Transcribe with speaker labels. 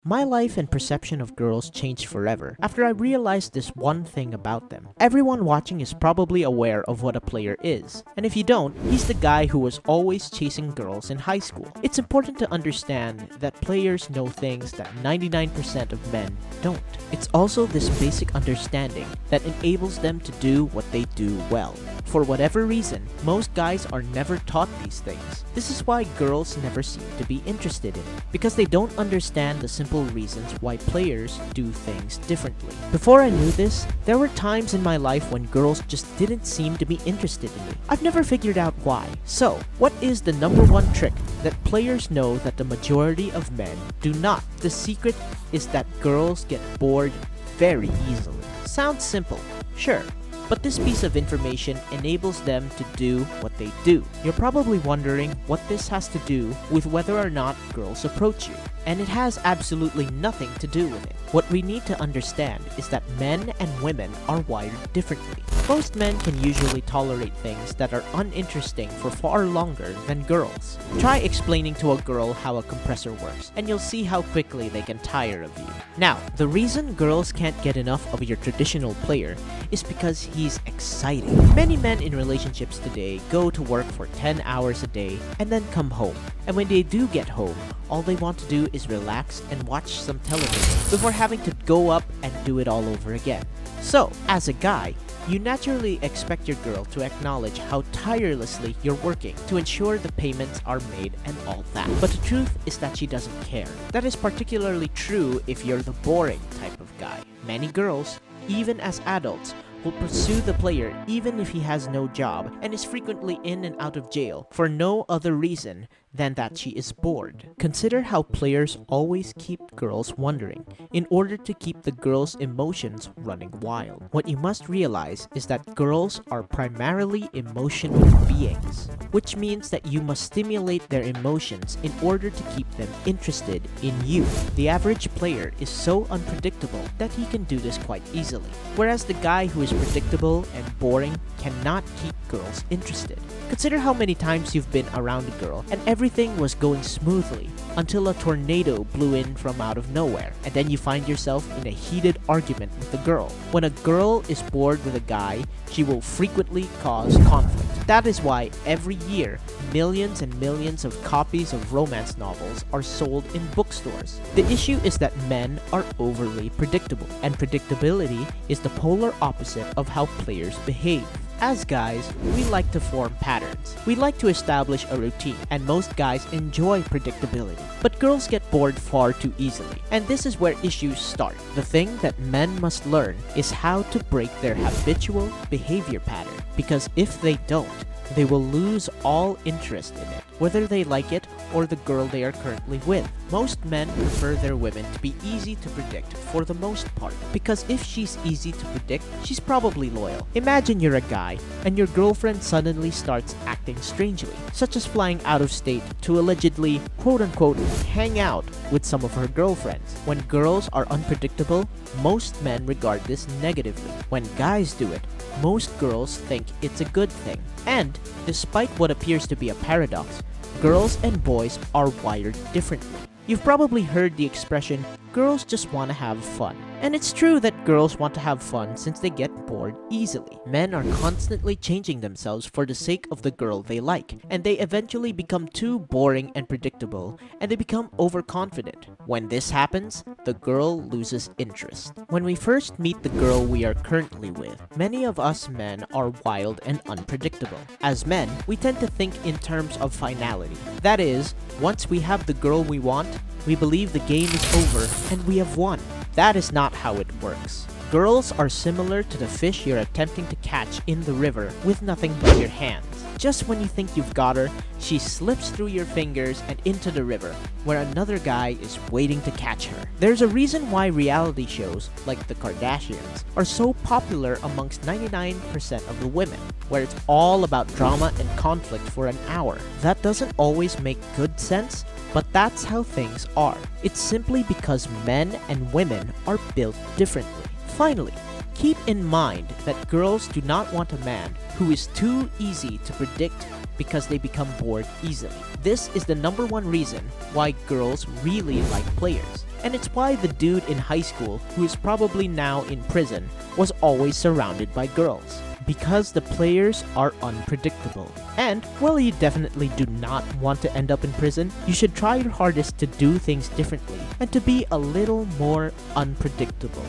Speaker 1: My life and perception of girls changed forever after I realized this one thing about them. Everyone watching is probably aware of what a player is, and if you don't, he's the guy who was always chasing girls in high school. It's important to understand that players know things that 99% of men don't. It's also this basic understanding that enables them to do what they do well. For whatever reason, most guys are never taught these things. This is why girls never seem to be interested in it, because they don't understand the simple reasons why players do things differently. Before I knew this, there were times in my life when girls just didn't seem to be interested in me. I've never figured out why. So, what is the number one trick that players know that the majority of men do not? The secret is that girls get bored very easily. Sounds simple, sure. But this piece of information enables them to do what they do. You're probably wondering what this has to do with whether or not girls approach you. And it has absolutely nothing to do with it. What we need to understand is that men and women are wired differently. Most men can usually tolerate things that are uninteresting for far longer than girls. Try explaining to a girl how a compressor works, and you'll see how quickly they can tire of you. Now, the reason girls can't get enough of your traditional player is because he's exciting. Many men in relationships today go to work for 10 hours a day and then come home. And when they do get home, all they want to do is relax and watch some television before having to go up and do it all over again. So, as a guy, you naturally expect your girl to acknowledge how tirelessly you're working to ensure the payments are made and all that. But the truth is that she doesn't care. That is particularly true if you're the boring type of guy. Many girls, even as adults, will pursue the player even if he has no job and is frequently in and out of jail for no other reason than that she is bored. Consider how players always keep girls wondering in order to keep the girls' emotions running wild. What you must realize is that girls are primarily emotional beings, which means that you must stimulate their emotions in order to keep them interested in you. The average player is so unpredictable that he can do this quite easily, whereas the guy who is predictable and boring cannot keep girls interested. Consider how many times you've been around a girl and everything was going smoothly until a tornado blew in from out of nowhere, and then you find yourself in a heated argument with the girl. When a girl is bored with a guy, she will frequently cause conflict. That is why every year, millions and millions of copies of romance novels are sold in bookstores. The issue is that men are overly predictable, and predictability is the polar opposite of how players behave. As guys, we like to form patterns. We like to establish a routine, and most guys enjoy predictability. But girls get bored far too easily, and this is where issues start. The thing that men must learn is how to break their habitual behavior pattern, because if they don't, they will lose all interest in it, whether they like it or the girl they are currently with. Most men prefer their women to be easy to predict for the most part, because if she's easy to predict, she's probably loyal. Imagine you're a guy, and your girlfriend suddenly starts acting strangely, such as flying out of state to allegedly, quote-unquote, hang out with some of her girlfriends. When girls are unpredictable, most men regard this negatively. When guys do it, most girls think it's a good thing. And, despite what appears to be a paradox, girls and boys are wired differently. You've probably heard the expression, girls just want to have fun. And it's true that girls want to have fun since they get bored easily. Men are constantly changing themselves for the sake of the girl they like, and they eventually become too boring and predictable, and they become overconfident. When this happens, the girl loses interest. When we first meet the girl we are currently with, many of us men are wild and unpredictable. As men, we tend to think in terms of finality. That is, once we have the girl we want, we believe the game is over and we have won. That is not how it works. Girls are similar to the fish you're attempting to catch in the river with nothing but your hands. Just when you think you've got her, she slips through your fingers and into the river, where another guy is waiting to catch her. There's a reason why reality shows, like the Kardashians, are so popular amongst 99% of the women, where it's all about drama and conflict for an hour. That doesn't always make good sense, but that's how things are. It's simply because men and women are built differently. Finally, keep in mind that girls do not want a man who is too easy to predict because they become bored easily. This is the number one reason why girls really like players. And it's why the dude in high school, who is probably now in prison, was always surrounded by girls. Because the players are unpredictable. And while you definitely do not want to end up in prison, you should try your hardest to do things differently and to be a little more unpredictable.